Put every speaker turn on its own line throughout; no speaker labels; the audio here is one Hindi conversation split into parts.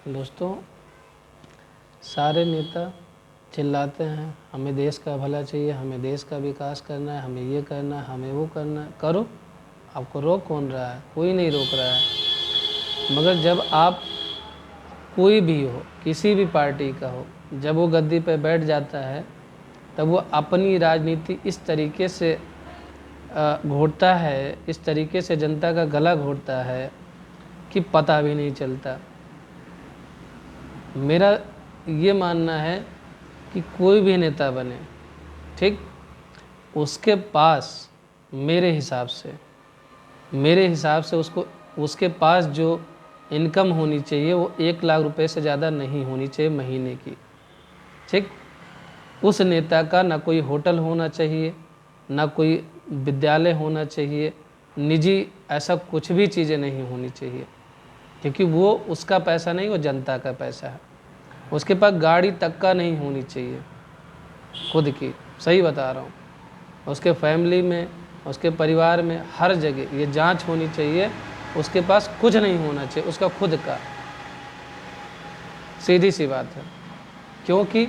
दोस्तों, सारे नेता चिल्लाते हैं हमें देश का भला चाहिए, हमें देश का विकास करना है, हमें ये करना है, हमें वो करना है। करो, आपको रोक कौन रहा है? कोई नहीं रोक रहा है। मगर जब आप कोई भी हो, किसी भी पार्टी का हो, जब वो गद्दी पे बैठ जाता है तब वो अपनी राजनीति इस तरीके से घोटता है, इस तरीके से जनता का गला घोटता है कि पता भी नहीं चलता। मेरा ये मानना है कि कोई भी नेता बने, ठीक, उसके पास मेरे हिसाब से उसके पास जो इनकम होनी चाहिए वो 1 लाख रुपए से ज़्यादा नहीं होनी चाहिए महीने की, ठीक। उस नेता का ना कोई होटल होना चाहिए, ना कोई विद्यालय होना चाहिए, निजी ऐसा कुछ भी चीज़ें नहीं होनी चाहिए, क्योंकि वो उसका पैसा नहीं, वो जनता का पैसा है। उसके पास गाड़ी तक का नहीं होनी चाहिए खुद की, सही बता रहा हूँ। उसके फैमिली में, उसके परिवार में, हर जगह ये जांच होनी चाहिए। उसके पास कुछ नहीं होना चाहिए उसका खुद का, सीधी सी बात है। क्योंकि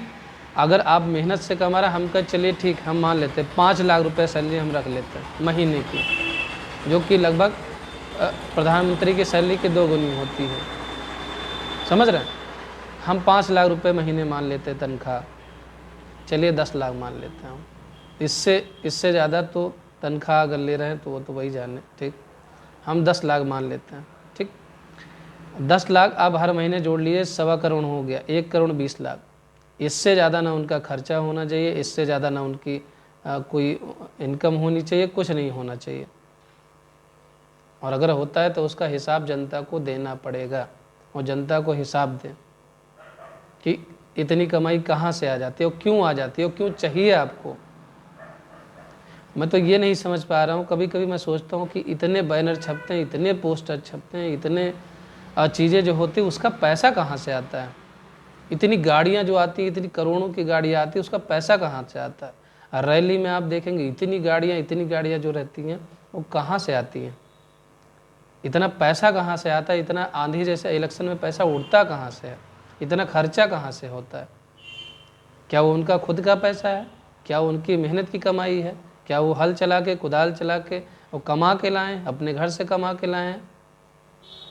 अगर आप मेहनत से कमा रहा, हम कह चलिए ठीक, हम मान लेते हैं 5 लाख रुपए सैलरी हम रख लेते हैं महीने की, जो कि लगभग प्रधानमंत्री की सैलरी की 2 गुनी होती है, समझ रहे हैं। हम 5 लाख रुपए महीने मान लेते हैं तनख्वाह, चलिए 10 लाख मान लेते हैं हम। इससे ज़्यादा तो तनख्वाह अगर ले रहे हैं तो वो तो वही जाने, ठीक। हम 10 लाख मान लेते हैं, ठीक। 10 लाख आप हर महीने जोड़ लिए, 1.25 करोड़ हो गया, 1,20,00,000। इससे ज़्यादा ना उनका खर्चा होना चाहिए, इससे ज़्यादा ना उनकी कोई इनकम होनी चाहिए, कुछ नहीं होना चाहिए। और अगर होता है तो उसका हिसाब जनता को देना पड़ेगा, और जनता को हिसाब दें कि इतनी कमाई कहाँ से आ जाती है और क्यों आ जाती है और क्यों चाहिए आपको। मैं तो ये नहीं समझ पा रहा हूँ, कभी कभी मैं सोचता हूँ कि इतने बैनर छपते हैं, इतने पोस्टर छपते हैं, इतने चीज़ें जो होती है, उसका पैसा कहाँ से आता है? इतनी गाड़ियाँ जो आती हैं, इतनी करोड़ों की गाड़ियाँ आती है, उसका पैसा कहाँ से आता है? रैली में आप देखेंगे इतनी गाड़ियाँ जो रहती हैं वो कहाँ से आती हैं? इतना पैसा कहाँ से आता है? इतना आंधी जैसे इलेक्शन में पैसा उड़ता कहाँ से है? इतना खर्चा कहाँ से होता है? क्या वो उनका खुद का पैसा है? क्या उनकी मेहनत की कमाई है? क्या वो हल चला के, कुदाल चला के वो कमा के लाएं, अपने घर से कमा के लाएं?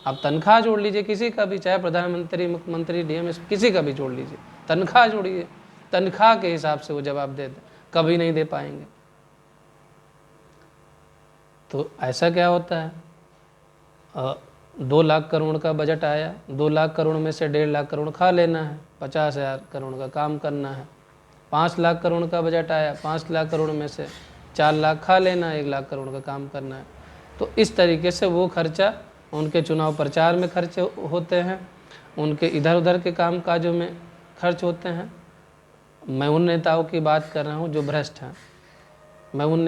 आप तनख्वाह जोड़ लीजिए किसी का भी, चाहे प्रधानमंत्री, मुख्यमंत्री, डीएम, किसी का भी जोड़ लीजिए, तनख्वाह जोड़िए, तनख्वाह के हिसाब से वो जवाब दे दें, कभी नहीं दे पाएंगे। तो ऐसा क्या होता है, 2 लाख करोड़ का बजट आया, 2 लाख करोड़ में से 1.5 लाख करोड़ खा लेना है, 50,000 करोड़ का काम करना है। 5 लाख करोड़ का बजट आया, 5 लाख करोड़ में से 4 लाख खा लेना है, 1 लाख करोड़ का काम करना है। तो इस तरीके से वो खर्चा उनके चुनाव प्रचार में खर्च होते हैं, उनके इधर उधर के काम काजों में खर्च होते हैं। मैं उन नेताओं की बात कर रहा हूँ जो भ्रष्ट हैं, मैं उन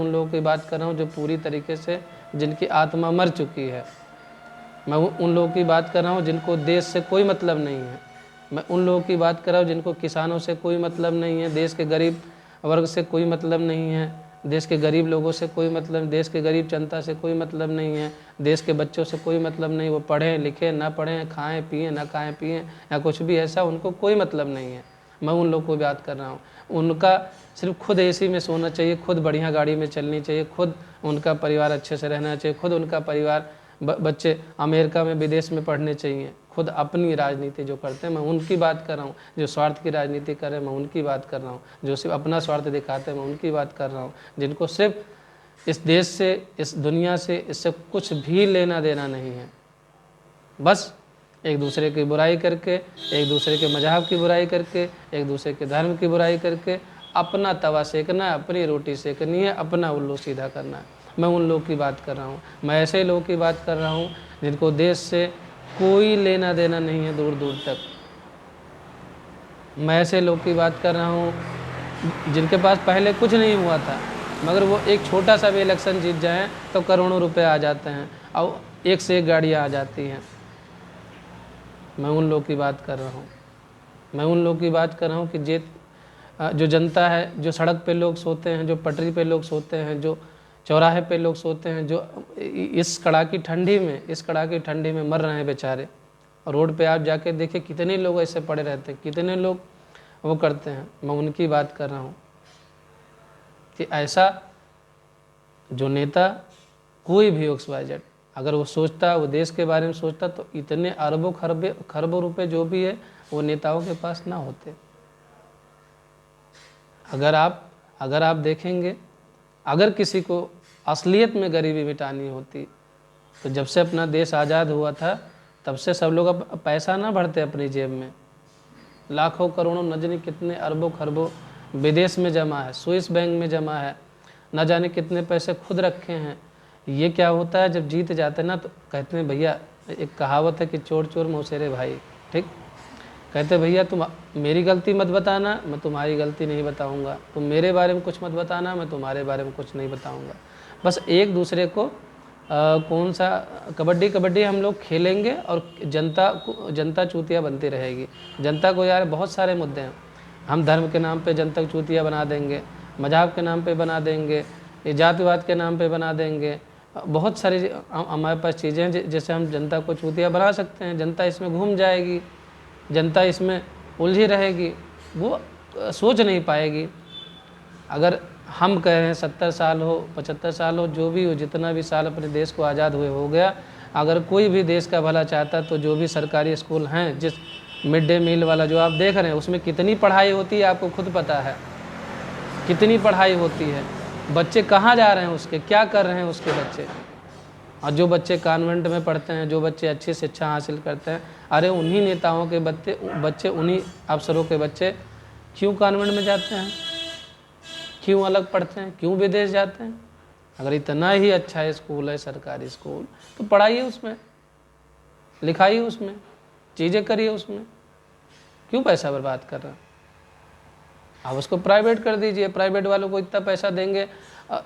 लोगों की बात कर रहा हूँ जो पूरी तरीके से, जिनकी आत्मा मर चुकी है। मैं उन लोगों की बात कर रहा हूँ जिनको देश से कोई मतलब नहीं है। मैं उन लोगों की बात कर रहा हूँ जिनको किसानों से कोई मतलब नहीं है, देश के गरीब वर्ग से कोई मतलब नहीं है, देश के गरीब लोगों से कोई मतलब, देश के गरीब जनता से कोई मतलब नहीं है, देश के बच्चों से कोई मतलब नहीं। वो पढ़ें लिखें ना पढ़ें, खाएं पिएं ना खाएं पिएं, या कुछ भी ऐसा, उनको कोई मतलब नहीं है। मैं उन लोगों की बात कर रहा हूँ। उनका सिर्फ खुद एसी में सोना चाहिए, खुद बढ़िया गाड़ी में चलनी चाहिए, खुद उनका परिवार अच्छे से रहना चाहिए, खुद उनका परिवार बच्चे अमेरिका में, विदेश में पढ़ने चाहिए। खुद अपनी राजनीति जो करते हैं, मैं उनकी बात कर रहा हूँ। जो स्वार्थ की राजनीति कर रहे हैं, मैं उनकी बात कर रहा हूँ। जो सिर्फ अपना स्वार्थ दिखाते हैं, मैं उनकी बात कर रहा हूँ। जिनको सिर्फ इस देश से, इस दुनिया से, इससे कुछ भी लेना देना नहीं है, बस एक दूसरे की बुराई करके, एक दूसरे के मजहब की बुराई करके, एक दूसरे के धर्म की बुराई करके अपना तवा सेकना है, अपनी रोटी सेकनी है, अपना उल्लू सीधा करना है। मैं उन लोगों की बात कर रहा हूँ। मैं ऐसे लोगों की बात कर रहा हूँ जिनको देश से कोई लेना देना नहीं है दूर दूर तक। मैं ऐसे लोग की बात कर रहा हूँ जिनके पास पहले कुछ नहीं हुआ था, मगर वो एक छोटा सा भी इलेक्शन जीत जाएं तो करोड़ों रुपए आ जाते हैं और एक से एक गाड़ियाँ आ जाती हैं। मैं उन लोगों की बात कर रहा हूँ। मैं उन लोगों की बात कर रहा हूँ कि जो जनता है, जो सड़क पे लोग सोते हैं, जो पटरी पे लोग सोते हैं, जो चौराहे पे लोग सोते हैं, जो इस कड़ाकी ठंडी में मर रहे हैं बेचारे, रोड पे आप जाके देखिए कितने लोग ऐसे पड़े रहते हैं, कितने लोग वो करते हैं। मैं उनकी बात कर रहा हूँ कि ऐसा जो नेता कोई भी XYZ अगर वो सोचता, वो देश के बारे में सोचता, तो इतने अरबों खरबों रुपए जो भी है वो नेताओं के पास ना होते। अगर आप देखेंगे, अगर किसी को असलियत में गरीबी मिटानी होती तो जब से अपना देश आज़ाद हुआ था तब से सब लोग अब पैसा ना भरते अपनी जेब में, लाखों करोड़ों न जाने कितने अरबों खरबों विदेश में जमा है, स्विस बैंक में जमा है, न जाने कितने पैसे खुद रखे हैं। ये क्या होता है, जब जीत जाते हैं ना तो कहते हैं भैया, एक कहावत है कि चोर चोर मौसेरे भाई, ठीक, कहते भैया तुम मेरी गलती मत बताना, मैं तुम्हारी गलती नहीं बताऊंगा, तुम मेरे बारे में कुछ मत बताना, मैं तुम्हारे बारे में कुछ नहीं बताऊंगा। बस एक दूसरे को कौन सा कबड्डी हम लोग खेलेंगे और जनता चूतिया बनती रहेगी। जनता को यार बहुत सारे मुद्दे हैं, हम धर्म के नाम पे जनता चूतिया बना देंगे, मजहब के नाम पे बना देंगे, जातिवाद के नाम पे बना देंगे, बहुत सारी हमारे पास चीज़ें हैं जैसे हम जनता को चूतिया बना सकते हैं। जनता इसमें घूम जाएगी, जनता इसमें उलझी रहेगी, वो सोच नहीं पाएगी। अगर हम कह रहे हैं 70 साल हो, 75 साल हो, जो भी हो, जितना भी साल अपने देश को आज़ाद हुए हो गया, अगर कोई भी देश का भला चाहता तो जो भी सरकारी स्कूल हैं, जिस मिड डे मील वाला जो आप देख रहे हैं उसमें कितनी पढ़ाई होती है आपको खुद पता है, कितनी पढ़ाई होती है, बच्चे कहाँ जा रहे हैं उसके, क्या कर रहे हैं उसके बच्चे। और जो बच्चे कॉन्वेंट में पढ़ते हैं, जो बच्चे अच्छी शिक्षा हासिल करते हैं, अरे उन्हीं नेताओं के बच्चे उन्हीं अफसरों के बच्चे क्यों कॉन्वेंट में जाते हैं, क्यों अलग पढ़ते हैं, क्यों विदेश जाते हैं। अगर इतना ही अच्छा स्कूल है सरकारी स्कूल तो पढ़ाइए उसमें, लिखाइए उसमें, चीज़ें करिए उसमें, क्यों पैसा बर्बाद कर रहे हैं। आप उसको प्राइवेट कर दीजिए, प्राइवेट वालों को इतना पैसा देंगे,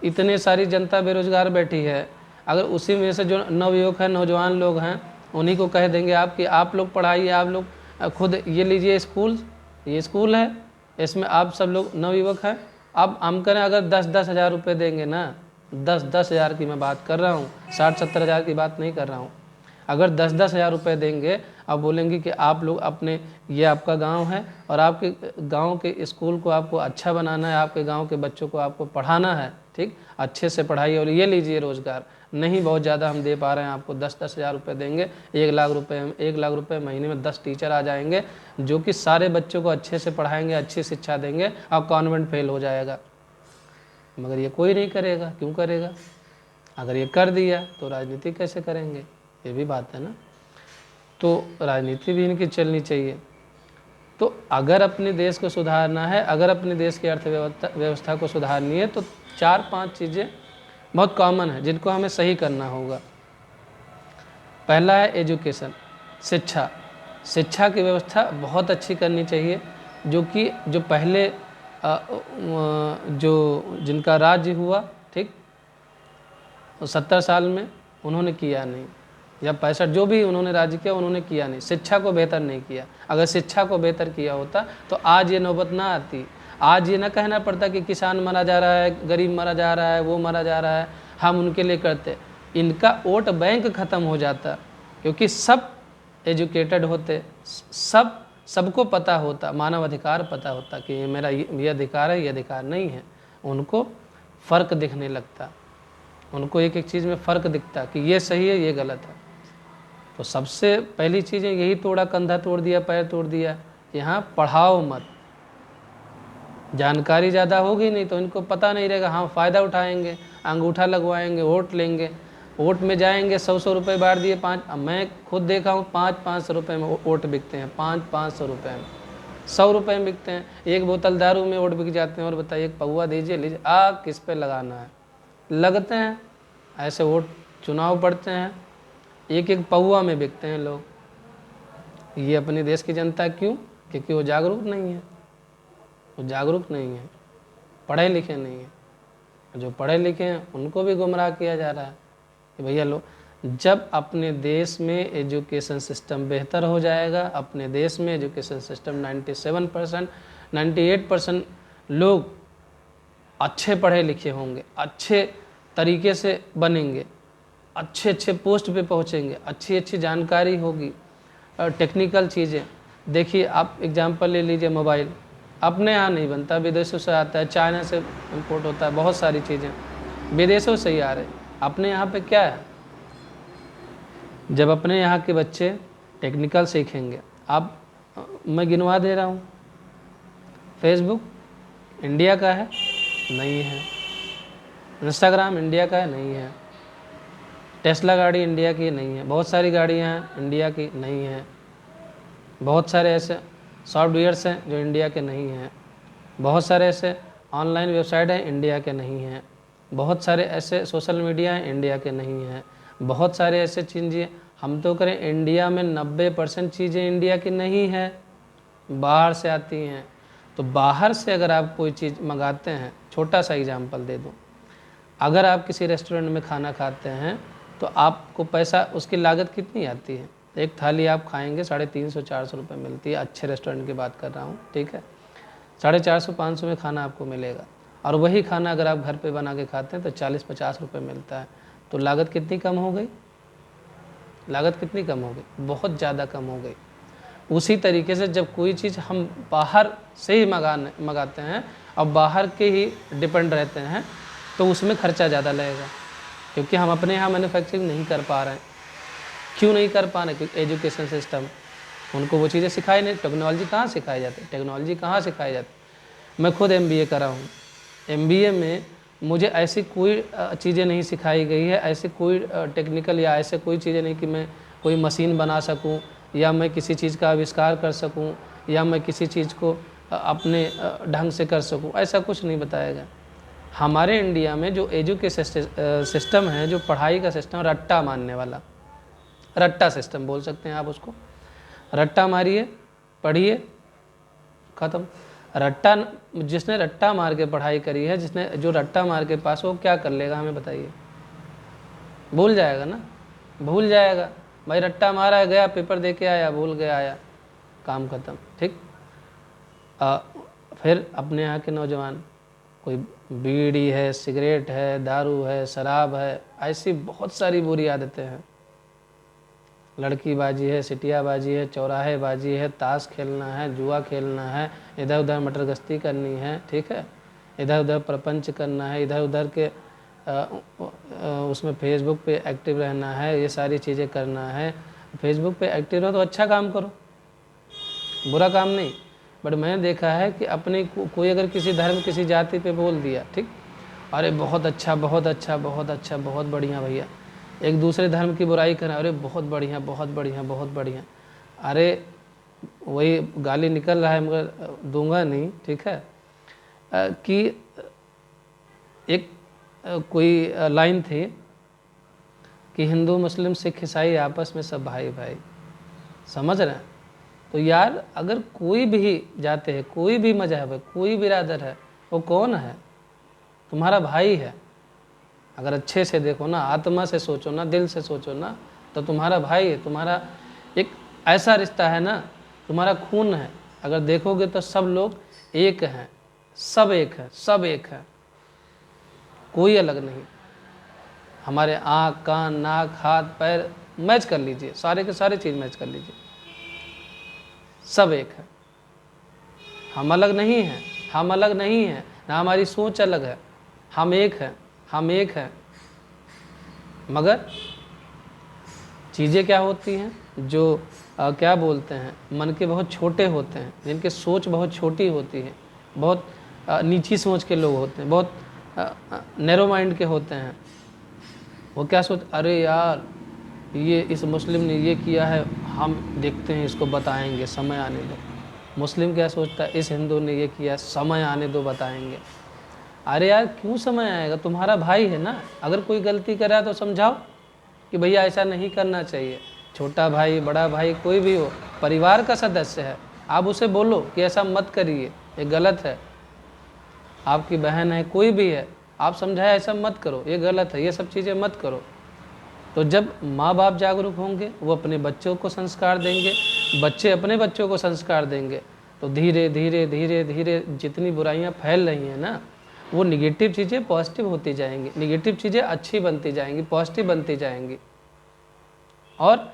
इतनी सारी जनता बेरोजगार बैठी है, अगर उसी में से जो नवयुवक हैं, नौजवान लोग हैं, उन्हीं को कह देंगे आप लोग पढ़ाइए, आप लोग खुद ये लीजिए स्कूल, ये स्कूल है, इसमें आप सब लोग नवयुवक हैं। अब हम करें अगर 10-10 हज़ार रुपये देंगे ना, 10-10 हज़ार की मैं बात कर रहा हूँ, 60-70 हज़ार की बात नहीं कर रहा हूँ। अगर 10-10 हज़ार रुपये देंगे, अब बोलेंगे कि आप लोग अपने, ये आपका गांव है और आपके गांव के स्कूल को आपको अच्छा बनाना है, आपके गांव के बच्चों को आपको पढ़ाना है, ठीक, अच्छे से पढ़ाइए और ये लीजिए रोज़गार। नहीं बहुत ज़्यादा हम दे पा रहे हैं आपको, 10-10 हज़ार रुपये देंगे, 1 लाख रुपये महीने में 10 टीचर आ जाएंगे जो कि सारे बच्चों को अच्छे से पढ़ाएंगे, अच्छी शिक्षा देंगे और कॉन्वेंट फेल हो जाएगा। मगर ये कोई नहीं करेगा, क्यों करेगा। अगर ये कर दिया तो राजनीति कैसे करेंगे, ये भी बात है ना। तो राजनीति भी इनकी चलनी चाहिए। तो अगर अपने देश को सुधारना है, अगर अपने देश की अर्थव्यवस्था को सुधारनी है, तो 4-5 चीज़ें बहुत कॉमन है जिनको हमें सही करना होगा। पहला है एजुकेशन, शिक्षा की व्यवस्था बहुत अच्छी करनी चाहिए, जो पहले जो जिनका राज्य हुआ, ठीक, 70 साल में उन्होंने किया नहीं, या 65 जो भी उन्होंने राज्य किया उन्होंने किया नहीं, शिक्षा को बेहतर नहीं किया। अगर शिक्षा को बेहतर किया होता तो आज ये नौबत ना आती, आज ये ना कहना पड़ता कि किसान मरा जा रहा है, गरीब मरा जा रहा है, वो मरा जा रहा है, हम उनके लिए करते। इनका वोट बैंक ख़त्म हो जाता, क्योंकि सब एजुकेटेड होते, सबको पता होता, मानव अधिकार पता होता कि ये मेरा ये अधिकार है, ये अधिकार नहीं है। उनको फ़र्क दिखने लगता, उनको एक एक चीज़ में फ़र्क दिखता कि ये सही है, ये गलत है। तो सबसे पहली चीज़ है यही तोड़ा, कंधा तोड़ दिया, पैर तोड़ दिया। यहाँ पढ़ाओ मत, जानकारी ज़्यादा होगी नहीं तो इनको पता नहीं रहेगा, हाँ फ़ायदा उठाएंगे, अंगूठा लगवाएंगे, वोट लेंगे, वोट में जाएंगे, 100 रुपये बांट दिए, मैं खुद देखा हूँ 500 रुपये में वोट बिकते हैं, 500 रुपये में, 100 रुपये में बिकते हैं। एक बोतल दारू में वोट बिक जाते हैं। और बताइए, एक पौवा दीजिए, लीजिए, किस पे लगाना है, लगते हैं ऐसे वोट, चुनाव पड़ते हैं, एक पौवा में बिकते हैं लोग। ये अपने देश की जनता क्यों? क्योंकि वो जागरूक नहीं है, वो जागरूक नहीं है, पढ़े लिखे नहीं है। जो पढ़े लिखे हैं उनको भी गुमराह किया जा रहा है कि भैया लो, जब अपने देश में एजुकेशन सिस्टम बेहतर हो जाएगा, अपने देश में एजुकेशन सिस्टम 97%, 98% लोग अच्छे पढ़े लिखे होंगे, अच्छे तरीके से बनेंगे, अच्छे पोस्ट पे पहुँचेंगे, अच्छी जानकारी होगी, टेक्निकल चीज़ें, देखिए आप एग्जांपल ले लीजिए, मोबाइल अपने यहाँ नहीं बनता, विदेशों से आता है, चाइना से इंपोर्ट होता है, बहुत सारी चीज़ें विदेशों से ही आ रहे। अपने यहाँ पे क्या है, जब अपने यहाँ के बच्चे टेक्निकल सीखेंगे, आप मैं गिनवा दे रहा हूँ, फेसबुक इंडिया का है नहीं है, इंस्टाग्राम इंडिया का है नहीं है, टेस्ला गाड़ी इंडिया की नहीं है, बहुत सारी गाड़ियाँ हैं इंडिया की नहीं है, बहुत सारे ऐसे सॉफ्टवेयर्स हैं जो इंडिया के नहीं हैं, बहुत सारे ऐसे ऑनलाइन वेबसाइट हैं इंडिया के नहीं हैं, बहुत सारे ऐसे सोशल मीडिया हैं इंडिया के नहीं हैं, बहुत सारे ऐसे चीज़ें हम तो करें, इंडिया में 90% चीज़ें इंडिया की नहीं हैं, बाहर से आती हैं। तो बाहर से अगर आप कोई चीज़ मंगाते हैं, छोटा सा एग्जांपल दे दूं, अगर आप किसी रेस्टोरेंट में खाना खाते हैं तो आपको पैसा, उसकी लागत कितनी आती है, एक थाली आप खाएंगे 350-400 रुपये मिलती है, अच्छे रेस्टोरेंट की बात कर रहा हूँ, ठीक है, 450-500 में खाना आपको मिलेगा। और वही खाना अगर आप घर पे बना के खाते हैं तो 40-50 रुपये मिलता है। तो लागत कितनी कम हो गई, लागत कितनी कम हो गई, बहुत ज़्यादा कम हो गई। उसी तरीके से जब कोई चीज़ हम बाहर से ही मंगाते हैं और बाहर के ही डिपेंड रहते हैं तो उसमें खर्चा ज़्यादा लगेगा, क्योंकि हम अपने यहाँ मैन्युफैक्चरिंग नहीं कर पा रहे हैं। क्यों नहीं कर पा रहे? क्योंकि एजुकेशन सिस्टम, उनको वो चीज़ें सिखाई नहीं। टेक्नोलॉजी कहाँ सिखाई जाती है, टेक्नोलॉजी कहाँ सिखाई जाती। मैं खुद MBA करा हूँ, MBA में मुझे ऐसी कोई चीज़ें नहीं सिखाई गई है, ऐसी कोई टेक्निकल या ऐसे कोई चीज़ें नहीं कि मैं कोई मशीन बना सकूँ या मैं किसी चीज़ का आविष्कार कर सकूँ या मैं किसी चीज़ को अपने ढंग से कर सकूँ, ऐसा कुछ नहीं बताया गया। हमारे इंडिया में जो एजुकेशन सिस्टम है, जो पढ़ाई का सिस्टम, रट्टा मारने वाला, रट्टा सिस्टम बोल सकते हैं आप उसको। रट्टा मारिए, पढ़िए, ख़त्म। रट्टा, जिसने रट्टा मार के पढ़ाई करी है, जिसने जो रट्टा मार के पास, वो क्या कर लेगा हमें बताइए? भूल जाएगा ना, भूल जाएगा। भाई रट्टा मारा, गया पेपर दे के आया, भूल गया, आया, काम ख़त्म, ठीक। फिर अपने यहाँ के नौजवान, कोई बीड़ी है, सिगरेट है, दारू है, शराब है, ऐसी बहुत सारी बुरी आदतें हैं। लड़की बाजी है, सिटिया बाजी है, चौराहे बाजी है, ताश खेलना है, जुआ खेलना है, इधर उधर मटर गश्ती करनी है, ठीक है, इधर उधर प्रपंच करना है, इधर उधर के उसमें फेसबुक पे एक्टिव रहना है, ये सारी चीज़ें करना है। फेसबुक पे एक्टिव रहो तो अच्छा काम करो, बुरा काम नहीं। बट मैंने देखा है कि अपने कोई अगर किसी धर्म, किसी जाति पे बोल दिया, ठीक, अरे बहुत अच्छा, बहुत अच्छा, बहुत अच्छा, बहुत बढ़िया भैया। एक दूसरे धर्म की बुराई करें, अरे बहुत बढ़िया, बहुत बढ़िया, बहुत बढ़िया। अरे वही गाली निकल रहा है मगर दूंगा नहीं, ठीक है। कि एक कोई लाइन थी कि हिंदू मुस्लिम सिख ईसाई आपस में सब भाई भाई, समझ रहे हैं? तो यार अगर कोई भी जाते है, कोई भी मजहब है, कोई बिरादर है, वो कौन है? तुम्हारा भाई है। अगर अच्छे से देखो ना, आत्मा से सोचो ना, दिल से सोचो ना, तो तुम्हारा भाई है, तुम्हारा एक ऐसा रिश्ता है ना, तुम्हारा खून है। अगर देखोगे तो सब लोग एक हैं, सब एक है, सब एक है, कोई अलग नहीं। हमारे आँख, कान, नाक, हाथ, पैर मैच कर लीजिए, सारे के सारे चीज़ मैच कर लीजिए, सब एक है। हम अलग नहीं हैं, हम अलग नहीं हैं ना, हमारी सोच अलग है, हम एक हैं, हम एक हैं। मगर चीज़ें क्या होती हैं, जो क्या बोलते हैं, मन के बहुत छोटे होते हैं, जिनके सोच बहुत छोटी होती है, बहुत नीची सोच के लोग होते हैं, बहुत नैरो माइंड के होते हैं। वो क्या सोच, अरे यार ये इस मुस्लिम ने ये किया है, हम देखते हैं, इसको बताएंगे, समय आने दो। मुस्लिम क्या सोचता है, इस हिंदू ने ये किया, समय आने दो, बताएंगे। अरे यार क्यों समय आएगा, तुम्हारा भाई है ना। अगर कोई गलती करा तो समझाओ कि भैया ऐसा नहीं करना चाहिए। छोटा भाई, बड़ा भाई, कोई भी हो, परिवार का सदस्य है, आप उसे बोलो कि ऐसा मत करिए, ये गलत है। आपकी बहन है, कोई भी है, आप समझाए ऐसा मत करो, ये गलत है, ये सब चीज़ें मत करो। तो जब माँ बाप जागरूक होंगे, वो अपने बच्चों को संस्कार देंगे, बच्चे अपने बच्चों को संस्कार देंगे, तो धीरे धीरे धीरे धीरे जितनी बुराइयाँ फैल रही हैं ना, वो निगेटिव चीज़ें पॉजिटिव होती जाएंगी, निगेटिव चीज़ें अच्छी बनती जाएंगी, पॉजिटिव बनती जाएंगी। और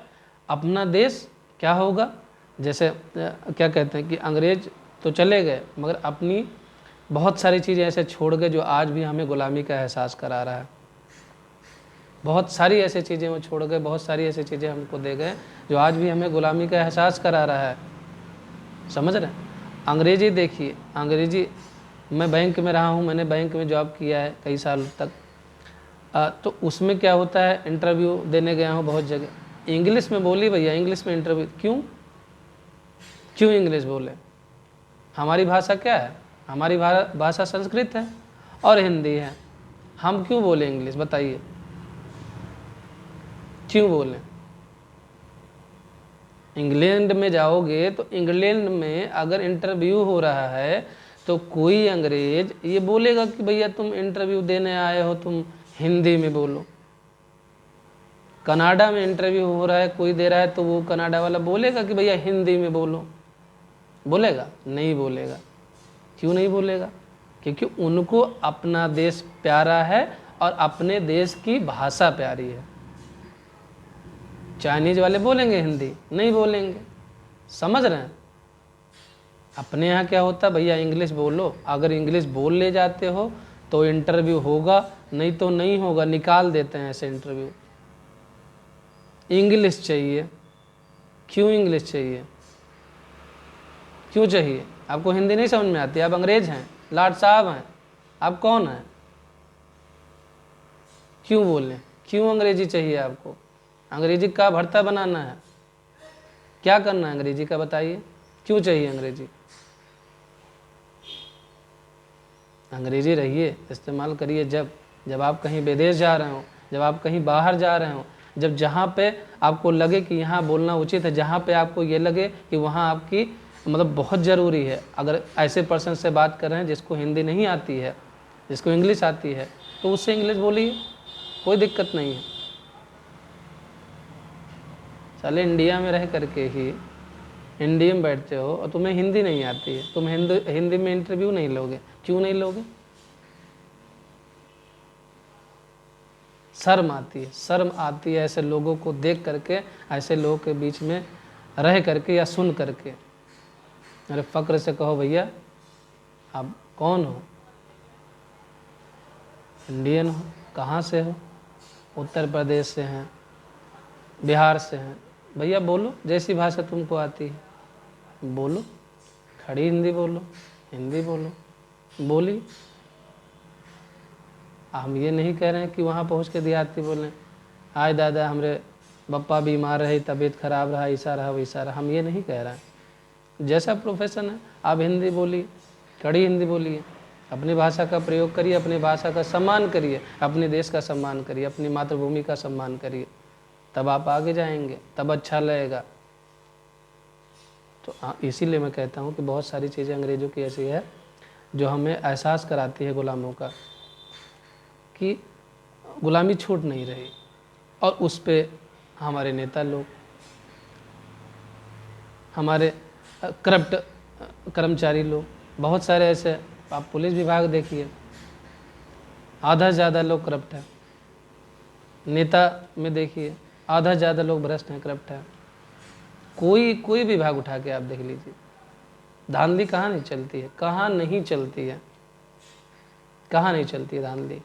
अपना देश क्या होगा, जैसे क्या कहते हैं कि अंग्रेज तो चले गए मगर अपनी बहुत सारी चीज़ें ऐसे छोड़ गए जो आज भी हमें गुलामी का एहसास करा रहा है। बहुत सारी ऐसी चीज़ें वो छोड़ गए, बहुत सारी ऐसी चीज़ें हमको दे गए जो आज भी हमें गुलामी का एहसास करा रहा है। समझ रहे हैं? अंग्रेजी देखिए, अंग्रेजी, मैं बैंक में रहा हूँ, मैंने बैंक में जॉब किया है कई साल तक। तो उसमें क्या होता है, इंटरव्यू देने गया हूँ बहुत जगह, इंग्लिश में बोली भैया, इंग्लिश में इंटरव्यू। क्यों इंग्लिश बोले? हमारी भाषा क्या है? हमारी भाषा संस्कृत है और हिंदी है, हम क्यों बोले इंग्लिश? बताइए क्यों बोले? इंग्लैंड में जाओगे तो इंग्लैंड में अगर इंटरव्यू हो रहा है तो कोई अंग्रेज ये बोलेगा कि भैया तुम इंटरव्यू देने आए हो, तुम हिंदी में बोलो। कनाडा में इंटरव्यू हो रहा है, कोई दे रहा है, तो वो कनाडा वाला बोलेगा कि भैया हिंदी में बोलो? बोलेगा? नहीं बोलेगा। क्यों नहीं बोलेगा? क्योंकि उनको अपना देश प्यारा है और अपने देश की भाषा प्यारी है। चाइनीज वाले बोलेंगे हिंदी? नहीं बोलेंगे। समझ रहे हैं? अपने यहाँ क्या होता है, भैया इंग्लिश बोलो, अगर इंग्लिश बोल ले जाते हो तो इंटरव्यू होगा, नहीं तो नहीं होगा, निकाल देते हैं ऐसे इंटरव्यू। इंग्लिश चाहिए। क्यों इंग्लिश चाहिए? क्यों चाहिए? आपको हिंदी नहीं समझ में आती? आप अंग्रेज हैं, लाट साहब हैं, आप कौन हैं? क्यों बोलें? क्यों अंग्रेजी चाहिए आपको? अंग्रेजी का भरता बनाना है? क्या करना है अंग्रेजी का, बताइए? क्यों चाहिए अंग्रेजी? अंग्रेजी रहिए, इस्तेमाल करिए जब आप कहीं विदेश जा रहे हो, जब आप कहीं बाहर जा रहे हो, जब जहाँ पे आपको लगे कि यहाँ बोलना उचित है, जहाँ पे आपको ये लगे कि वहाँ आपकी मतलब बहुत ज़रूरी है। अगर ऐसे पर्सन से बात कर रहे हैं जिसको हिंदी नहीं आती है, जिसको इंग्लिश आती है, तो उससे इंग्लिश बोलिए, कोई दिक्कत नहीं है। साले इंडिया में रह करके ही इंडिया में बैठते हो और तुम्हें हिंदी नहीं आती है, तुम हिंदी में इंटरव्यू नहीं लोगे। क्यों नहीं लोगे? शर्म आती है, शर्म आती है ऐसे लोगों को देख करके, ऐसे लोगों के बीच में रह करके या सुन करके। अरे फ़क्र से कहो भैया आप कौन हो? इंडियन हो? कहाँ से हो? उत्तर प्रदेश से हैं, बिहार से हैं। भैया बोलो, जैसी भाषा तुमको आती है बोलो, खड़ी हिंदी बोलो, हिंदी बोलो, बोली। हम ये नहीं कह रहे हैं कि वहाँ पहुँच के देहाती बोलें, आय दादा हमरे पप्पा बीमार रहे, तबीयत खराब रहा, ऐसा रहा वैसा रहा, हम ये नहीं कह रहे हैं। जैसा प्रोफेशन है आप हिंदी बोलिए, कड़ी हिंदी बोलिए, अपनी भाषा का प्रयोग करिए, अपनी भाषा का सम्मान करिए, अपने देश का सम्मान करिए, अपनी मातृभूमि का सम्मान करिए, तब आप आगे जाएंगे, तब अच्छा लगेगा। तो इसीलिए मैं कहता हूँ कि बहुत सारी चीज़ें अंग्रेज़ों की ऐसी है जो हमें एहसास कराती है गुलामों का कि गुलामी छूट नहीं रही, और उस पे हमारे नेता लोग, हमारे करप्ट कर्मचारी लोग, बहुत सारे ऐसे, आप पुलिस विभाग देखिए, आधा से ज़्यादा लोग करप्ट हैं। नेता में देखिए आधा से ज़्यादा लोग भ्रष्ट हैं, करप्ट हैं। कोई विभाग उठा के आप देख लीजिए, धांधली कहाँ नहीं चलती है? कहाँ नहीं चलती है? कहाँ नहीं चलती है धांधली?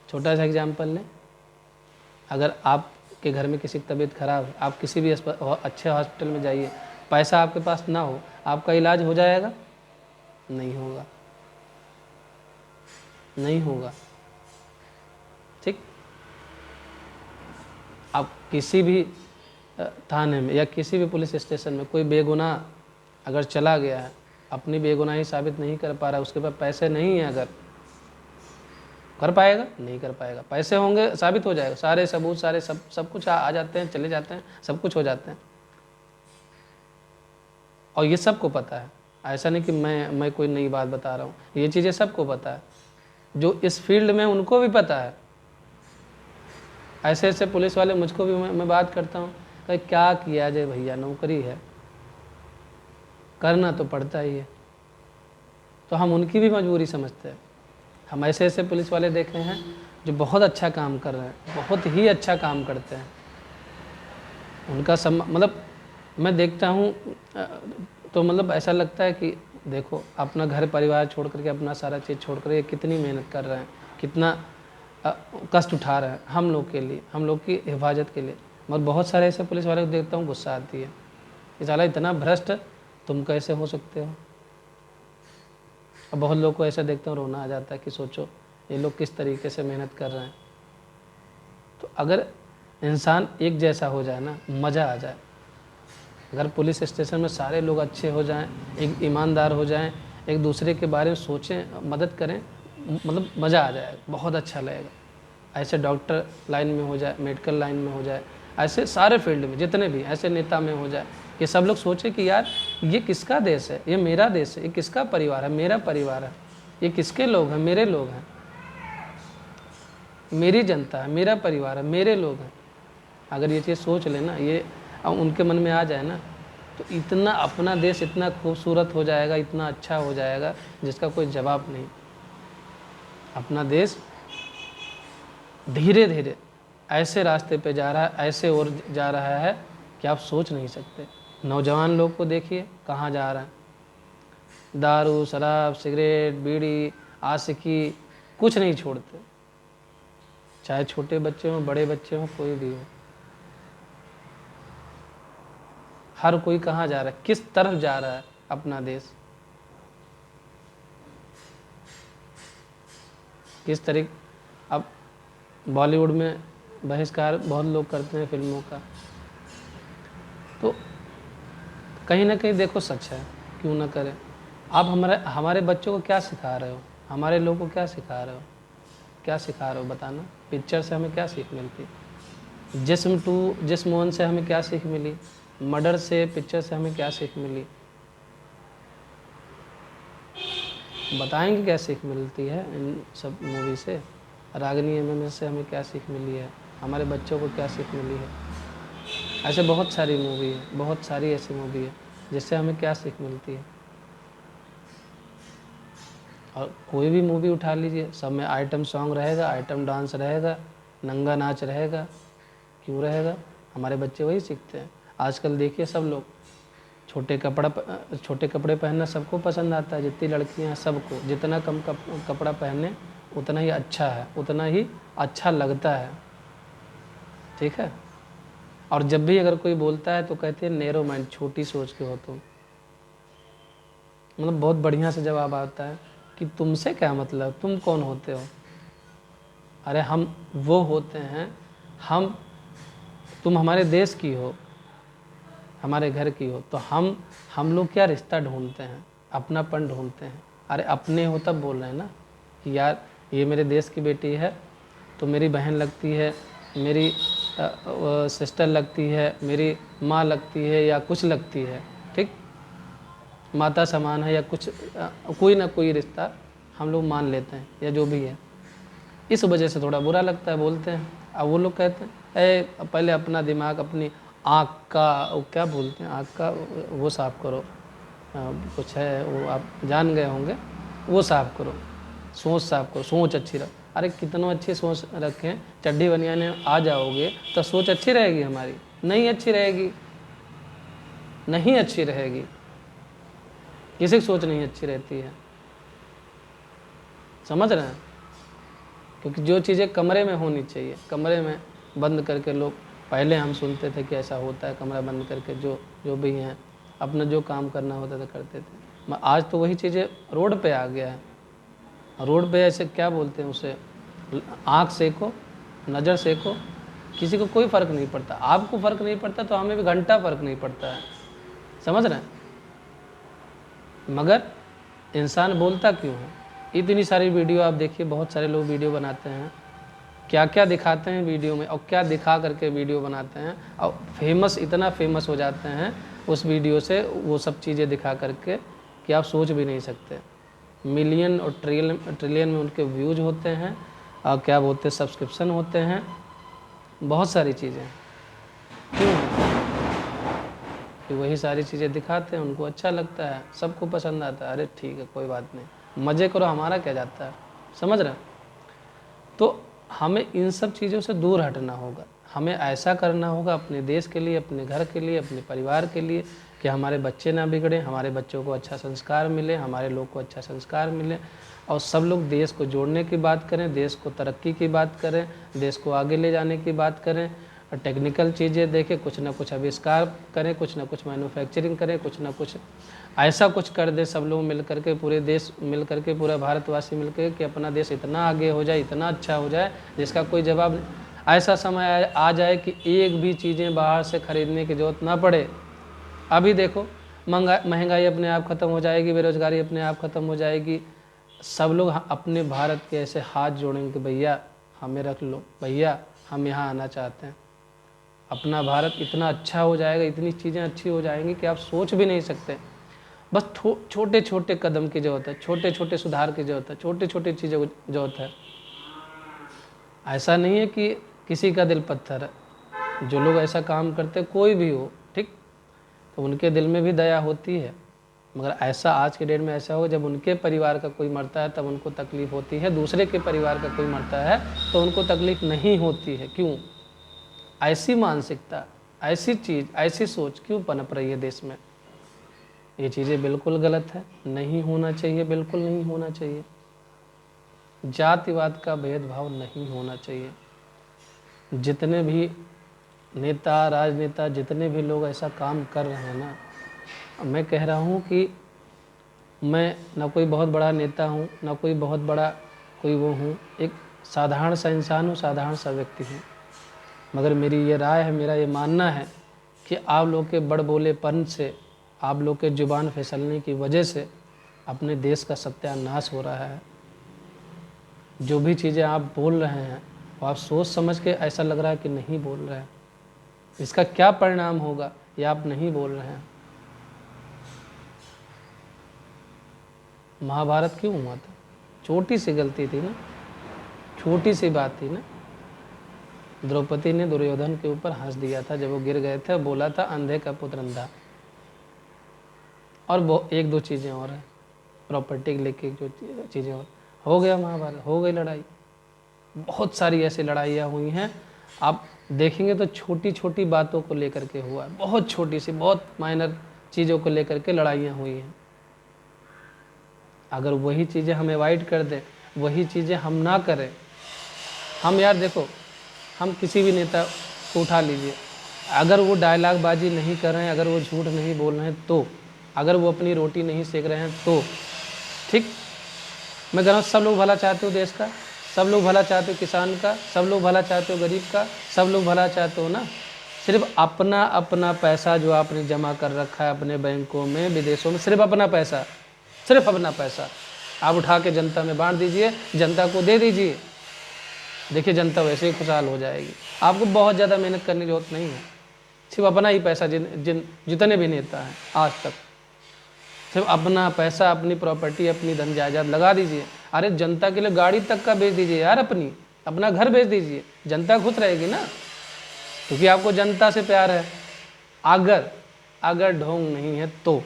छोटा सा एग्जाम्पल लें, अगर आपके घर में किसी की तबीयत खराब है, आप किसी भी अच्छे हॉस्पिटल में जाइए, पैसा आपके पास ना हो, आपका इलाज हो जाएगा? नहीं होगा, नहीं होगा। ठीक, आप किसी भी थाने में या किसी भी पुलिस स्टेशन में कोई बेगुनाह अगर चला गया है, अपनी बेगुनाही साबित नहीं कर पा रहा, उसके पास पैसे नहीं है, अगर कर पाएगा? नहीं कर पाएगा। पैसे होंगे साबित हो जाएगा, सारे सबूत, सारे सब कुछ आ जाते हैं, चले जाते हैं, सब कुछ हो जाते हैं। और ये सबको पता है, ऐसा नहीं कि मैं कोई नई बात बता रहा हूँ, ये चीज़ें सबको पता है, जो इस फील्ड में उनको भी पता है। ऐसे ऐसे पुलिस वाले मुझको भी, मैं बात करता हूँ कि क्या किया जाए भैया, नौकरी है, करना तो पड़ता ही है। तो हम उनकी भी मजबूरी समझते हैं। हम ऐसे ऐसे पुलिस वाले देखे हैं जो बहुत अच्छा काम कर रहे हैं, बहुत ही अच्छा काम करते हैं, उनका मतलब मैं देखता हूँ तो मतलब ऐसा लगता है कि देखो अपना घर परिवार छोड़ करके, अपना सारा चीज़ छोड़ कर, ये कितनी मेहनत कर रहे हैं, कितना कष्ट उठा रहे हैं हम लोग के लिए, हम लोग की हिफाजत के लिए। मगर बहुत सारे ऐसे पुलिस वाले को देखता हूँ, गुस्सा आती है कि साला इतना भ्रष्ट तुम कैसे हो सकते हो। अब बहुत लोग को ऐसा देखता हूँ, रोना आ जाता है कि सोचो ये लोग किस तरीके से मेहनत कर रहे हैं। तो अगर इंसान एक जैसा हो जाए ना, मज़ा आ जाए। अगर पुलिस स्टेशन में सारे लोग अच्छे हो जाएं, एक ईमानदार हो जाएं, एक दूसरे के बारे में सोचें, मदद करें, मतलब मज़ा आ जाएगा, बहुत अच्छा लगेगा। ऐसे डॉक्टर लाइन में हो जाए, मेडिकल लाइन में हो जाए, ऐसे सारे फील्ड में जितने भी ऐसे नेता में हो जाए कि सब लोग सोचें कि यार ये किसका देश है, ये मेरा देश है, ये किसका परिवार है, मेरा परिवार है, ये किसके लोग हैं, मेरे लोग हैं, मेरी जनता है, मेरा परिवार है, मेरे लोग हैं। अगर ये चीज़ सोच लेना, ये उनके मन में आ जाए ना, तो इतना अपना देश इतना खूबसूरत हो जाएगा, इतना अच्छा हो जाएगा जिसका कोई जवाब नहीं। अपना देश धीरे धीरे ऐसे रास्ते पे जा रहा है, ऐसे और जा रहा है कि आप सोच नहीं सकते। नौजवान लोग को देखिए कहाँ जा रहा है, दारू, शराब, सिगरेट, बीड़ी, आशिकी, कुछ नहीं छोड़ते, चाहे छोटे बच्चे हों, बड़े बच्चे हों, कोई भी हो। हर कोई कहाँ जा रहा है, किस तरफ जा रहा है अपना देश, किस तरीके। अब बॉलीवुड में बहिष्कार बहुत लोग करते हैं फिल्मों का, तो कहीं ना कहीं देखो सच है, क्यों ना करें। आप हमारे बच्चों को क्या सिखा रहे हो, हमारे लोगों को क्या सिखा रहे हो, क्या सिखा रहे हो बताना। पिक्चर से हमें क्या सीख मिलती, जिस्म 1 से हमें क्या सीख मिली, मर्डर से पिक्चर से हमें क्या सीख मिली, बताएंगे क्या सीख मिलती है इन सब मूवी से। रागिनी एमएमएस से हमें क्या सीख मिली है, हमारे बच्चों को क्या सीख मिली है। ऐसे बहुत सारी मूवी है, बहुत सारी ऐसी मूवी है जिससे हमें क्या सीख मिलती है। और कोई भी मूवी उठा लीजिए, सब में आइटम सॉन्ग रहेगा, आइटम डांस रहेगा, नंगा नाच रहेगा। क्यों रहेगा, हमारे बच्चे वही सीखते हैं। आजकल देखिए सब लोग छोटे कपड़े पहनना सबको पसंद आता है, जितनी लड़कियां हैं सबको, जितना कम कपड़ा पहने उतना ही अच्छा है, उतना ही अच्छा लगता है, ठीक है। और जब भी अगर कोई बोलता है तो कहते हैं नैरो माइंड, छोटी सोच के हो तुम। मतलब बहुत बढ़िया से जवाब आता है कि तुमसे क्या मतलब, तुम कौन होते हो। अरे हम वो होते हैं, तुम हमारे देश की हो, हमारे घर की हो, तो हम लोग क्या रिश्ता ढूंढते हैं, अपनापन ढूंढते हैं। अरे अपने हो तब बोल रहे हैं ना कि यार ये मेरे देश की बेटी है, तो मेरी बहन लगती है, मेरी सिस्टर लगती है, मेरी माँ लगती है, या कुछ लगती है, ठीक, माता समान है, या कुछ कोई ना कोई रिश्ता हम लोग मान लेते हैं, या जो भी है। इस वजह से थोड़ा बुरा लगता है, बोलते हैं। अब वो लोग कहते हैं पहले अपना दिमाग, अपनी आँख का, वो क्या बोलते हैं, आँख का वो साफ़ करो, कुछ है वो आप जान गए होंगे, वो साफ़ करो, सोच साफ़ करो, सोच अच्छी रख। अरे कितनों अच्छी सोच रखें, चड्डी बनियाने आ जाओगे तो सोच अच्छी रहेगी हमारी, नहीं अच्छी रहेगी, नहीं अच्छी रहेगी। किसी की सोच नहीं अच्छी रहती है, समझ रहे हैं। क्योंकि जो चीज़ें कमरे में होनी चाहिए, कमरे में बंद करके लोग, पहले हम सुनते थे कि ऐसा होता है, कमरा बंद करके जो भी हैं अपना जो काम करना होता था करते थे। आज तो वही चीज़ें रोड पे आ गया है। रोड पे ऐसे क्या बोलते हैं उसे, आँख सेको, नज़र सेको, किसी को कोई फ़र्क नहीं पड़ता। आपको फ़र्क नहीं पड़ता तो हमें भी घंटा फ़र्क नहीं पड़ता है, समझ रहे हैं। मगर इंसान बोलता क्यों है। इतनी सारी वीडियो आप देखिए, बहुत सारे लोग वीडियो बनाते हैं, क्या क्या दिखाते हैं वीडियो में, और क्या दिखा करके वीडियो बनाते हैं, और इतना फेमस हो जाते हैं उस वीडियो से, वो सब चीज़ें दिखा करके कि आप सोच भी नहीं सकते। मिलियन और ट्रिलियन में उनके व्यूज होते हैं, और क्या बोलते हैं, सब्सक्रिप्शन होते हैं, बहुत सारी चीज़ें। क्यों है कि वही सारी चीज़ें दिखाते हैं, उनको अच्छा लगता है, सबको पसंद आता है। अरे ठीक है, कोई बात नहीं, मज़े करो, हमारा क्या जाता है, समझ रहे हैं। तो हमें इन सब चीज़ों से दूर हटना होगा, हमें ऐसा करना होगा अपने देश के लिए, अपने घर के लिए, अपने परिवार के लिए, कि हमारे बच्चे ना बिगड़े, हमारे बच्चों को अच्छा संस्कार मिले, हमारे लोग को अच्छा संस्कार मिले, और सब लोग देश को जोड़ने की बात करें, देश को तरक्की की बात करें, देश को आगे ले जाने की बात करें, और टेक्निकल चीज़ें देखें, कुछ ना कुछ आविष्कार करें, कुछ ना कुछ मैन्युफैक्चरिंग करें, कुछ ना कुछ ऐसा कुछ कर दे सब लोग मिल करके, पूरे देश मिल करके, पूरा भारतवासी मिल के, कि अपना देश इतना आगे हो जाए, इतना अच्छा हो जाए जिसका कोई जवाब नहीं। ऐसा समय आ जाए कि एक भी चीज़ें बाहर से खरीदने की ज़रूरत ना पड़े। अभी देखो महंगाई अपने आप ख़त्म हो जाएगी, बेरोज़गारी अपने आप ख़त्म हो जाएगी, सब लोग अपने भारत के ऐसे हाथ जोड़ेंगे कि भैया हमें रख लो, भैया हम यहाँ आना चाहते हैं। अपना भारत इतना अच्छा हो जाएगा, इतनी चीज़ें अच्छी हो जाएंगी कि आप सोच भी नहीं सकते। बस छोटे छोटे कदम की ज़रूरत है, छोटे छोटे सुधार की ज़रूरत है, छोटे छोटे चीज़ों की ज़रूरत है। ऐसा नहीं है कि किसी का दिल पत्थर है, जो लोग ऐसा काम करते कोई भी हो, ठीक, तो उनके दिल में भी दया होती है, मगर ऐसा आज के डेट में ऐसा हो, जब उनके परिवार का कोई मरता है तब उनको तकलीफ़ होती है, दूसरे के परिवार का कोई मरता है तो उनको तकलीफ़ नहीं होती है। क्यों? ऐसी मानसिकता, ऐसी चीज़, ऐसी सोच क्यों पनप रही है देश में? ये चीज़ें बिल्कुल गलत है, नहीं होना चाहिए, बिल्कुल नहीं होना चाहिए। जातिवाद का भेदभाव नहीं होना चाहिए। जितने भी नेता, राजनेता, जितने भी लोग ऐसा काम कर रहे हैं ना, मैं कह रहा हूँ कि मैं ना कोई बहुत बड़ा नेता हूँ, ना कोई बहुत बड़ा कोई वो हूँ, एक साधारण सा इंसान हूँ, साधारण सा व्यक्ति हूँ, मगर मेरी ये राय है, मेरा ये मानना है कि आप लोग के बड़ बोलेपन से, आप लोग के जुबान फिसलने की वजह से अपने देश का सत्यानाश हो रहा है। जो भी चीज़ें आप बोल रहे हैं वो आप सोच समझ के ऐसा लग रहा है कि नहीं बोल रहे हैं, इसका क्या परिणाम होगा ये आप नहीं बोल रहे हैं। महाभारत क्यों हुआ था? छोटी सी गलती थी ना, छोटी सी बात थी ना। द्रौपदी ने दुर्योधन के ऊपर हंस दिया था जब वो गिर गए थे, बोला था अंधे का पुत्र अंधा। और वो एक दो चीज़ें और हैं, प्रॉपर्टी लेके जो चीज़ें और, हो गया महाभारत, हो गई लड़ाई। बहुत सारी ऐसी लड़ाइयाँ हुई हैं, आप देखेंगे तो छोटी छोटी बातों को लेकर के हुआ है, बहुत छोटी सी, बहुत माइनर चीज़ों को लेकर के लड़ाइयाँ हुई हैं। अगर वही चीज़ें हम अवॉइड कर दें, वही चीज़ें हम ना करें, हम यार देखो, हम किसी भी नेता को उठा लीजिए, अगर वो डायलॉगबाजी नहीं कर रहे हैं, अगर वो झूठ नहीं बोल रहे हैं, तो अगर वो अपनी रोटी नहीं सेक रहे हैं तो ठीक। मैं कह रहा हूँ सब लोग भला चाहते हो देश का, सब लोग भला चाहते हो किसान का, सब लोग भला चाहते हो गरीब का, सब लोग भला चाहते हो ना। सिर्फ अपना अपना पैसा जो आपने जमा कर रखा है अपने बैंकों में, विदेशों में, सिर्फ अपना पैसा, सिर्फ अपना पैसा आप उठा के जनता में बांट दीजिए, जनता को दे दीजिए, देखिए जनता वैसे ही खुशहाल हो जाएगी। आपको बहुत ज़्यादा मेहनत करने की जरूरत नहीं है, सिर्फ अपना ही पैसा, जितने भी नेता हैं आज तक, सिर्फ अपना पैसा, अपनी प्रॉपर्टी, अपनी धन जायदाद लगा दीजिए। अरे जनता के लिए गाड़ी तक का बेच दीजिए यार, अपना घर बेच दीजिए, जनता खुश रहेगी ना, क्योंकि आपको जनता से प्यार है। अगर ढोंग नहीं है तो,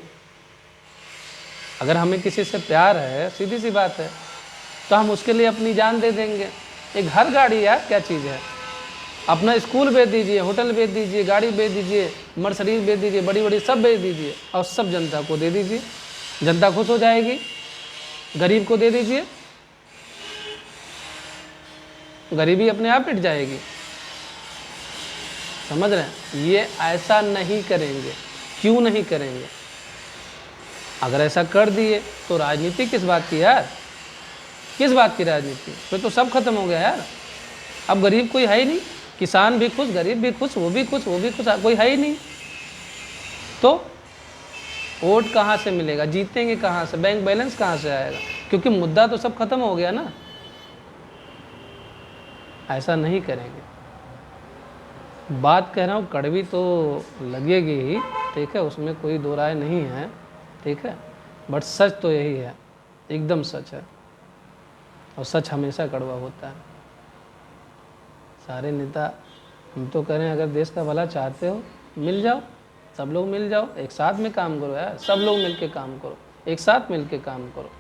अगर हमें किसी से प्यार है, सीधी सी बात है, तो हम उसके लिए अपनी जान दे देंगे। एक घर गाड़ी यार क्या चीज़ है, अपना स्कूल बेच दीजिए, होटल बेच दीजिए, गाड़ी बेच दीजिए, मर्सिडीज बेच दीजिए, बड़ी बड़ी सब बेच दीजिए, और सब जनता को दे दीजिए, जनता खुश हो जाएगी। गरीब को दे दीजिए, गरीबी अपने आप मिट जाएगी। समझ रहे हैं? ये ऐसा नहीं करेंगे। क्यों नहीं करेंगे? अगर ऐसा कर दिए तो राजनीति किस बात की यार, किस बात की राजनीति? फिर तो सब खत्म हो गया यार। अब गरीब कोई है ही नहीं, किसान भी खुश, गरीब भी खुश, वो भी खुश, वो भी खुश, कोई है ही नहीं। तो वोट कहाँ से मिलेगा, जीतेंगे कहाँ से, बैंक बैलेंस कहाँ से आएगा? क्योंकि मुद्दा तो सब खत्म हो गया ना। ऐसा नहीं करेंगे। बात कह रहा हूँ कड़वी तो लगेगी ही, ठीक है, उसमें कोई दो राय नहीं है, ठीक है, बट सच तो यही है, एकदम सच है, और सच हमेशा कड़वा होता है। सारे नेता, हम तो कह रहे हैं अगर देश का भला चाहते हो मिल जाओ, सब लोग मिल जाओ, एक साथ में काम करो यार, सब लोग मिल के काम करो, एक साथ मिल के काम करो,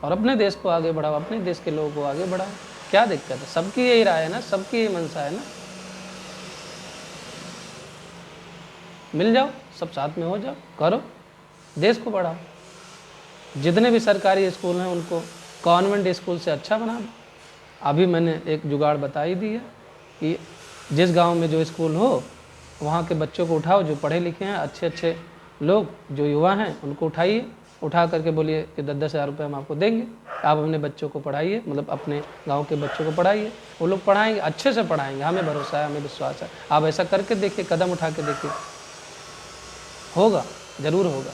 और अपने देश को आगे बढ़ाओ, अपने देश के लोगों को आगे बढ़ाओ। क्या दिक्कत है? सबकी यही राय है ना, सबकी यही मंशा है ना। मिल जाओ, सब साथ में हो जाओ, करो, देश को बढ़ाओ। जितने भी सरकारी स्कूल हैं उनको कॉन्वेंट स्कूल से अच्छा बना दो। अभी मैंने एक जुगाड़ बता ही दी है कि जिस गांव में जो स्कूल हो वहाँ के बच्चों को उठाओ, जो पढ़े लिखे हैं, अच्छे अच्छे लोग जो युवा हैं उनको उठाइए, उठा करके बोलिए कि 10-10 हज़ार रुपये हम आपको देंगे, आप अपने बच्चों को पढ़ाइए, मतलब अपने गांव के बच्चों को पढ़ाइए। वो लोग पढ़ाएंगे, अच्छे से पढ़ाएंगे, हमें भरोसा है, हमें विश्वास है। आप ऐसा करके देखिए, कदम उठा के देखिए, होगा, ज़रूर होगा।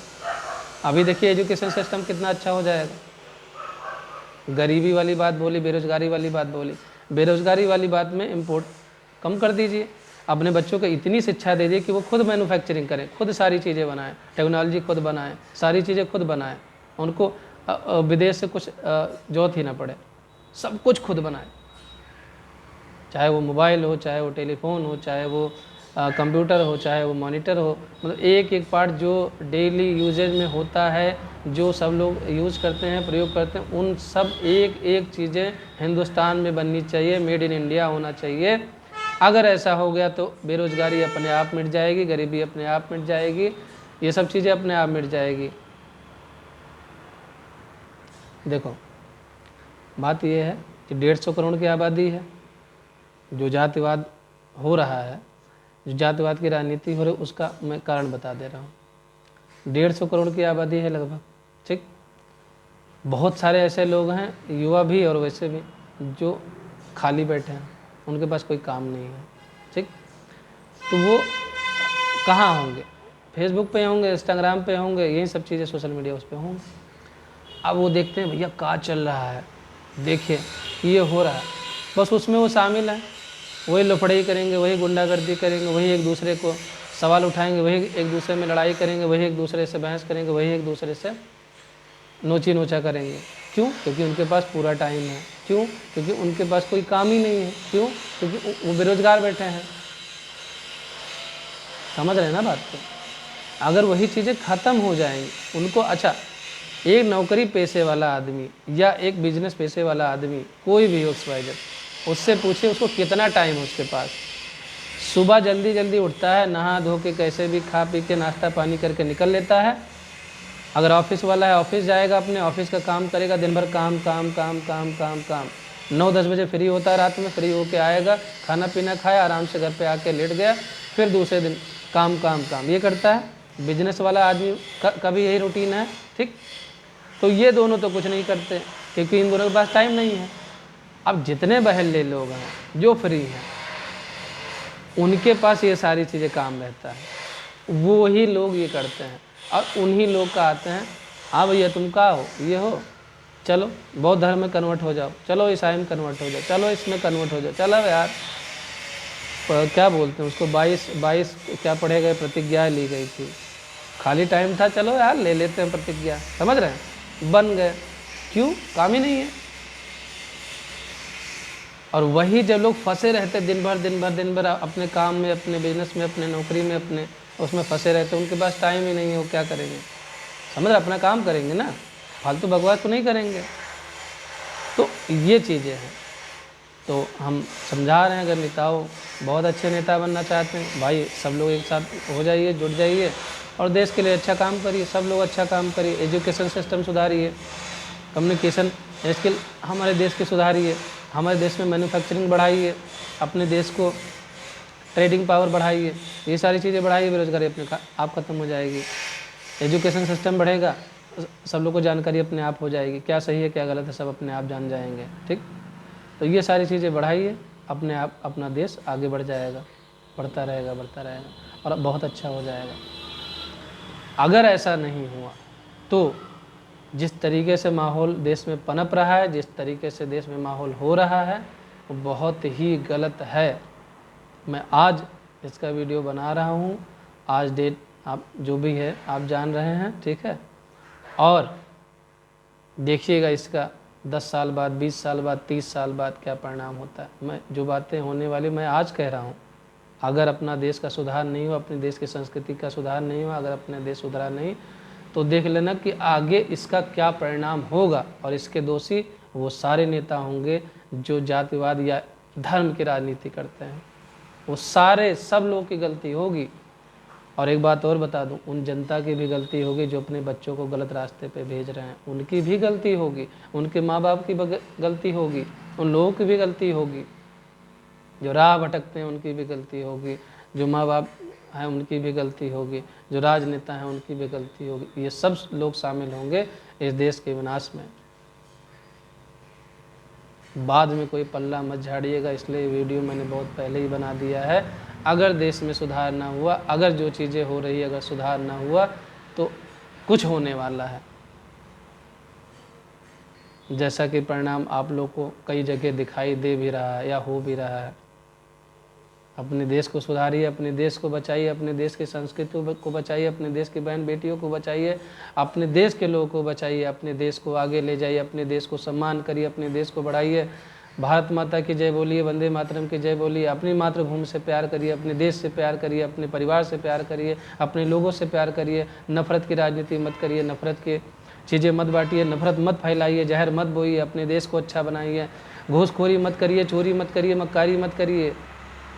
अभी देखिए एजुकेशन सिस्टम कितना अच्छा हो जाएगा। गरीबी वाली बात बोली, बेरोज़गारी वाली बात बोली, बेरोज़गारी वाली बात में इम्पोर्ट कम कर दीजिए। अपने बच्चों को इतनी शिक्षा दे दीजिए कि वो खुद मैन्युफैक्चरिंग करें, खुद सारी चीज़ें बनाएं, टेक्नोलॉजी खुद बनाएं, सारी चीज़ें खुद बनाएं, उनको विदेश से कुछ जरूरत ही ना पड़े, सब कुछ खुद बनाएं। चाहे वो मोबाइल हो, चाहे वो टेलीफोन हो, चाहे वो कंप्यूटर हो, चाहे वो मॉनिटर हो, मतलब एक एक पार्ट जो डेली यूजेज में होता है, जो सब लोग यूज़ करते हैं, प्रयोग करते हैं, उन सब एक एक चीज़ें हिंदुस्तान में बननी चाहिए, मेड इन इंडिया होना चाहिए। अगर ऐसा हो गया तो बेरोज़गारी अपने आप मिट जाएगी, गरीबी अपने आप मिट जाएगी, ये सब चीज़ें अपने आप मिट जाएगी। देखो बात ये है कि 150 करोड़ की आबादी है, जो जातिवाद हो रहा है, जो जातिवाद की राजनीति हो रही है, उसका मैं कारण बता दे रहा हूँ। 150 करोड़ की आबादी है लगभग, ठीक। बहुत सारे ऐसे लोग हैं, युवा भी और वैसे भी, जो खाली बैठे हैं, उनके पास कोई काम नहीं है, ठीक। तो वो कहाँ होंगे? फेसबुक पे होंगे, इंस्टाग्राम पे होंगे, यही सब चीज़ें सोशल मीडिया उस पर होंगे। अब वो देखते हैं भैया क्या चल रहा है, देखिए ये हो रहा है, बस उसमें वो शामिल हैं, वही लफड़ाई करेंगे, वही गुंडागर्दी करेंगे, वही एक दूसरे को सवाल उठाएंगे, वही एक दूसरे में लड़ाई करेंगे, वही एक दूसरे से बहस करेंगे, वही एक दूसरे से नोची नोचा करेंगे। क्यों? क्योंकि उनके पास पूरा टाइम है। क्यों? क्योंकि उनके पास कोई काम ही नहीं है। क्यों? क्योंकि वो बेरोजगार बैठे हैं। समझ रहे हैं ना बात को? अगर वही चीज़ें ख़त्म हो जाएंगी, उनको अच्छा एक नौकरी पेशे वाला आदमी या एक बिजनेस पेशे वाला आदमी, कोई भी एक्सवाइजर, उससे पूछे उसको कितना टाइम है उसके पास। सुबह जल्दी जल्दी उठता है, नहा धो के कैसे भी खा पी के नाश्ता पानी करके निकल लेता है। अगर ऑफिस वाला है ऑफिस जाएगा, अपने ऑफिस का काम करेगा, दिन भर काम काम काम काम काम काम, 9-10 बजे फ्री होता है, रात में फ्री होके आएगा, खाना पीना खाया, आराम से घर पे आके लेट गया, फिर दूसरे दिन काम काम काम, ये करता है। बिजनेस वाला आदमी का भी यही रूटीन है, ठीक। तो ये दोनों तो कुछ नहीं करते, क्योंकि इन दोनों के पास टाइम नहीं है। अब जितने बहले लोग हैं जो फ्री हैं, उनके पास ये सारी चीज़ें काम रहता है, वो ही लोग ये करते हैं। और उन्हीं लोग का आते हैं, हाँ भैया तुम का हो, ये हो, चलो बौद्ध धर्म में कन्वर्ट हो जाओ, चलो ईसाई में कन्वर्ट हो जाओ, चलो इसमें कन्वर्ट हो जाओ, चलो यार क्या बोलते हैं उसको, 22 क्या पढ़े गए प्रतिज्ञा ली गई थी, खाली टाइम था, चलो यार ले लेते हैं प्रतिज्ञा, समझ रहे हैं, बन गए। क्यों? काम ही नहीं है। और वही जब लोग फंसे रहते दिन भर अपने काम में, अपने बिजनेस में, अपने नौकरी में, अपने उसमें फंसे रहते, उनके पास टाइम ही नहीं है, वो क्या करेंगे? समझ रहे? अपना काम करेंगे ना, फालतू बकवास तो नहीं करेंगे। तो ये चीज़ें हैं, तो हम समझा रहे हैं, अगर नेताओं बहुत अच्छे नेता बनना चाहते हैं भाई, सब लोग एक साथ हो जाइए, जुट जाइए और देश के लिए अच्छा काम करिए, सब लोग अच्छा काम करिए। एजुकेशन सिस्टम सुधारिए, कम्युनिकेशन स्किल हमारे देश के सुधारिए, हमारे देश में मैन्युफैक्चरिंग बढ़ाइए, अपने देश को ट्रेडिंग पावर बढ़ाइए, ये सारी चीज़ें बढ़ाइए, बेरोजगारी अपने आप ख़त्म हो जाएगी। एजुकेशन सिस्टम बढ़ेगा, सब लोग को जानकारी अपने आप हो जाएगी, क्या सही है क्या गलत है सब अपने आप जान जाएंगे, ठीक। तो ये सारी चीज़ें बढ़ाइए, अपने आप अपना देश आगे बढ़ जाएगा, बढ़ता रहेगा और बहुत अच्छा हो जाएगा। अगर ऐसा नहीं हुआ तो जिस तरीके से माहौल देश में पनप रहा है, जिस तरीके से देश में माहौल हो रहा है, वो बहुत ही गलत है। मैं आज इसका वीडियो बना रहा हूँ, आज डेट आप जो भी है आप जान रहे हैं, ठीक है। और देखिएगा इसका 10 साल बाद, 20 साल बाद, 30 साल बाद क्या परिणाम होता है। मैं जो बातें होने वाली मैं आज कह रहा हूँ, अगर अपना देश का सुधार नहीं हुआ, अपने देश की संस्कृति का सुधार नहीं हुआ, अगर अपने देश सुधरा नहीं, तो देख लेना कि आगे इसका क्या परिणाम होगा। और इसके दोषी वो सारे नेता होंगे जो जातिवाद या धर्म की राजनीति करते हैं, वो सारे सब लोगों की गलती होगी। और एक बात और बता दूं, उन जनता की भी गलती होगी जो अपने बच्चों को गलत रास्ते पे भेज रहे हैं, उनकी भी गलती होगी, उनके माँ बाप की गलती होगी, उन लोगों की भी गलती होगी, जो राह भटकते हैं उनकी भी गलती होगी, जो माँ बाप हैं उनकी भी गलती होगी, जो राजनेता हैं उनकी भी गलती होगी। ये सब लोग शामिल होंगे इस देश के विनाश में। बाद में कोई पल्ला मत झाड़िएगा, इसलिए वीडियो मैंने बहुत पहले ही बना दिया है। अगर देश में सुधार ना हुआ, अगर जो चीज़ें हो रही है अगर सुधार ना हुआ तो कुछ होने वाला है, जैसा कि परिणाम आप लोग को कई जगह दिखाई दे भी रहा है या हो भी रहा है। अपने देश को सुधारिए, अपने देश को बचाइए, अपने देश की संस्कृति को बचाइए, अपने देश की बहन बेटियों को बचाइए, अपने देश के लोगों को बचाइए, अपने देश को आगे ले जाइए, अपने देश को सम्मान करिए, अपने देश को बढ़ाइए। भारत माता की जय बोलिए, वंदे मातरम की जय बोलिए। अपनी मातृभूमि से प्यार करिए, अपने देश से प्यार करिए, अपने परिवार से प्यार करिए, अपने लोगों से प्यार करिए। नफरत की राजनीति मत करिए, नफरत की चीज़ें मत बांटिए, नफरत मत फैलाइए, जहर मत बोइए, अपने देश को अच्छा बनाइए। घूसखोरी मत करिए, चोरी मत करिए, मक्कारी मत करिए,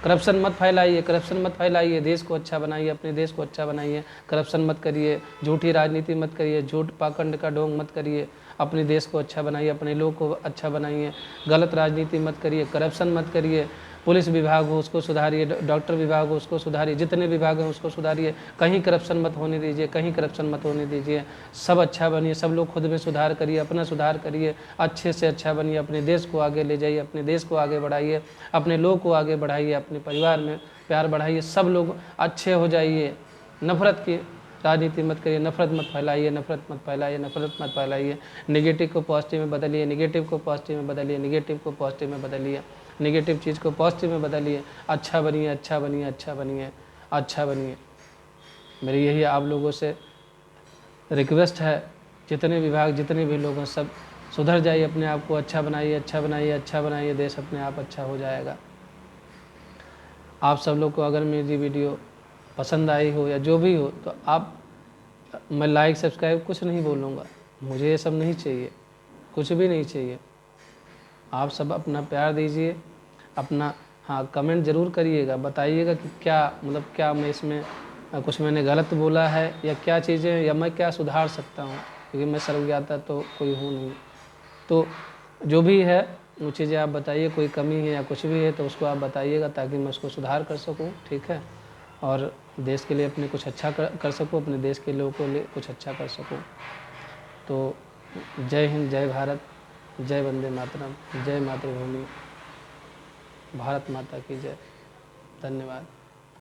करप्शन मत फैलाइए, करप्शन मत फैलाइए, देश को अच्छा बनाइए, अपने देश को अच्छा बनाइए। करप्शन मत करिए, झूठी राजनीति मत करिए, झूठ पाखंड का ढोंग मत करिए, अपने देश को अच्छा बनाइए, अपने लोग को अच्छा बनाइए। गलत राजनीति मत करिए, करप्शन मत करिए। पुलिस विभाग हो उसको सुधारिए, डॉक्टर विभाग हो उसको सुधारिए, जितने विभाग हैं उसको सुधारिए। कहीं करप्शन मत होने दीजिए, कहीं करप्शन मत होने दीजिए। सब अच्छा बनिए, सब लोग खुद में सुधार करिए, अपना सुधार करिए, अच्छे से अच्छा बनिए, अपने देश को आगे ले जाइए, अपने देश को आगे बढ़ाइए, अपने लोग को आगे बढ़ाइए, अपने परिवार में प्यार बढ़ाइए, सब लोग अच्छे हो जाइए। नफरत की राजनीति मत करिए, नफरत मत फैलाइए, नफरत मत फैलाइए, नफरत मत फैलाइए। नेगेटिव को पॉजिटिव में बदलिए, नेगेटिव को पॉजिटिव में बदलिए, नेगेटिव को पॉजिटिव में बदलिए, नेगेटिव चीज़ को पॉजिटिव में बदलिए। अच्छा बनिए, अच्छा बनिए, अच्छा बनिए, अच्छा बनिए। मेरी यही आप लोगों से रिक्वेस्ट है, जितने विभाग जितने भी लोग हैं सब सुधर जाइए, अपने आप को अच्छा बनाइए, अच्छा बनाइए, अच्छा बनाइए, देश अपने आप अच्छा हो जाएगा। आप सब लोग को अगर मेरी वीडियो पसंद आई हो या जो भी हो तो आप, मैं लाइक सब्सक्राइब कुछ नहीं बोलूँगा, मुझे ये सब नहीं चाहिए, कुछ भी नहीं चाहिए। आप सब अपना प्यार दीजिए, अपना हाँ कमेंट ज़रूर करिएगा, बताइएगा कि क्या मतलब क्या मैं इसमें कुछ मैंने गलत बोला है या क्या चीज़ें या मैं क्या सुधार सकता हूँ, क्योंकि मैं सर्वज्ञाता तो कोई हूँ नहीं। तो जो भी है वो चीज़ें आप बताइए, कोई कमी है या कुछ भी है तो उसको आप बताइएगा ताकि मैं उसको सुधार कर सकूँ, ठीक है, और देश के लिए अपने कुछ अच्छा कर सकूँ, अपने देश के लोगों के लिए कुछ अच्छा कर सकूँ। तो जय हिंद, जय भारत, जय वंदे मातरम, जय मातृभूमि, भारत माता की जय। धन्यवाद।